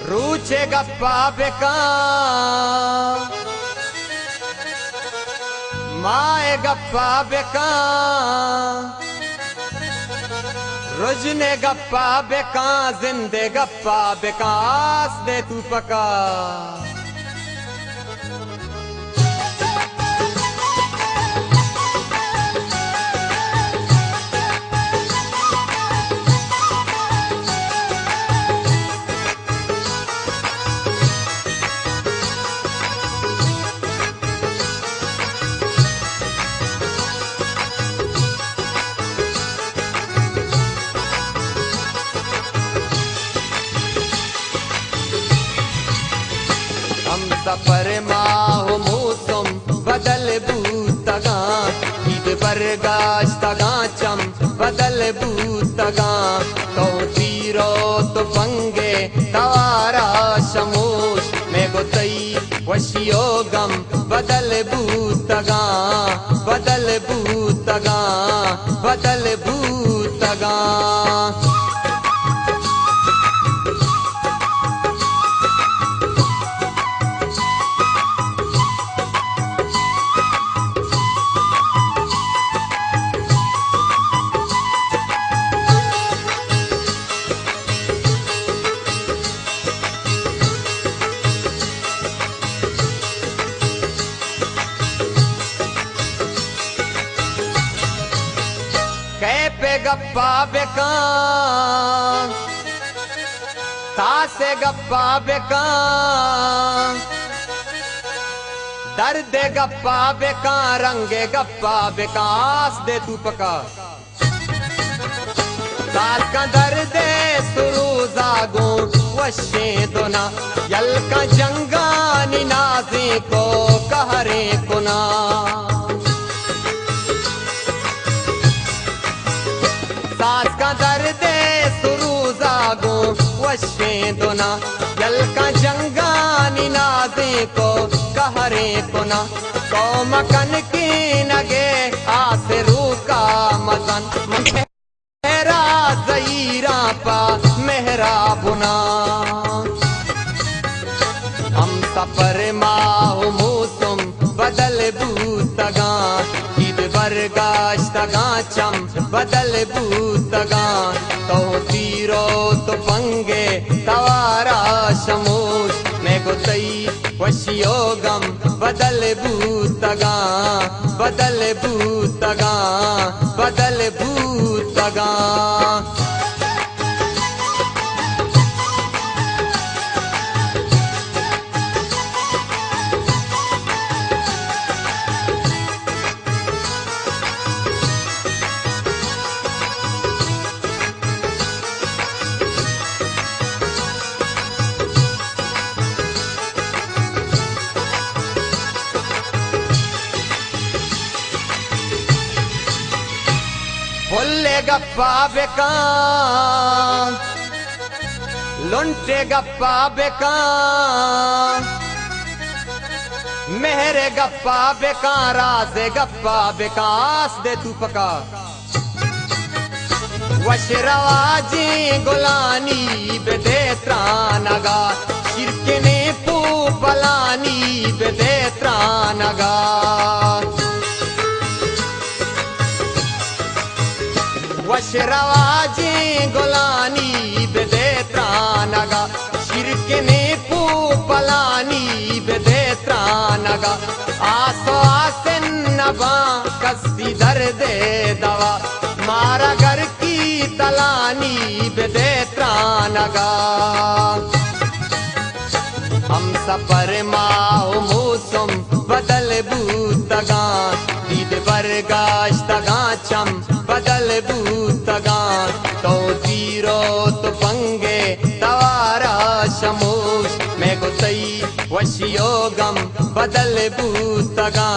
रूचे गप्पा बेका माए गप्पा बेका रुजने गप्पा बेका जिंदे गप्पा बेका आस दे तू पका हम सफर माहो मौसम बदल बूतगा ईद बरगाश्तगा चम बदल बूतगा तो तीरो तो पंगे तवारा शमोश में गोतई वशियो गम बदल बूतगा बदल बूतगा बदल बूतगा पे गप्पा बेका तासे गप्पा बेका दर्द गप्पा बेका रंगे गप्पा बेकास दे तू पका तास का दर्द सुरू जागो वशे दोना यल का जंगा निनाजी को कहरे कुना सास का दर्द सुरू जागो वशे दोना यल का जंगा निनाजे को कहरे कोना तो मकन की नगे आसरू का मजन मेरा जईरा पा मेहरा बुना हम सफर माहो मौसम बदल बूतगा ईद बरगाश्तगा चम बदल बूतगा तो तीरो तो पंगे तवारा शमोश में गोतई वशियो गम बदल बूतगा बदल बूतगा बदल बूतगा बोले गप्पा बेका लुंटे गप्पा बेका मेहरे गप्पा बेका राजे गप्पा बेकास दे तू पका वशरवाजी गुलानी बेदे त्रानगा शिरकने पू पलानी बेदे त्रानगा वशरवाजी गुलानी बेदे त्रानगा शिरकने पू पलानी बेदे त्रानगा आसो आसन नबा कस्ती दर्दे दवा मारा घर की तलानी बेदे त्रानगा हम सफर माहो मौसम बदल बूतगा ईद बरगाश्तगा चम बदल बूतगा तो तीरो तो पंगे तवारा शमोश में गोतई वशियो गम बदल बूतगा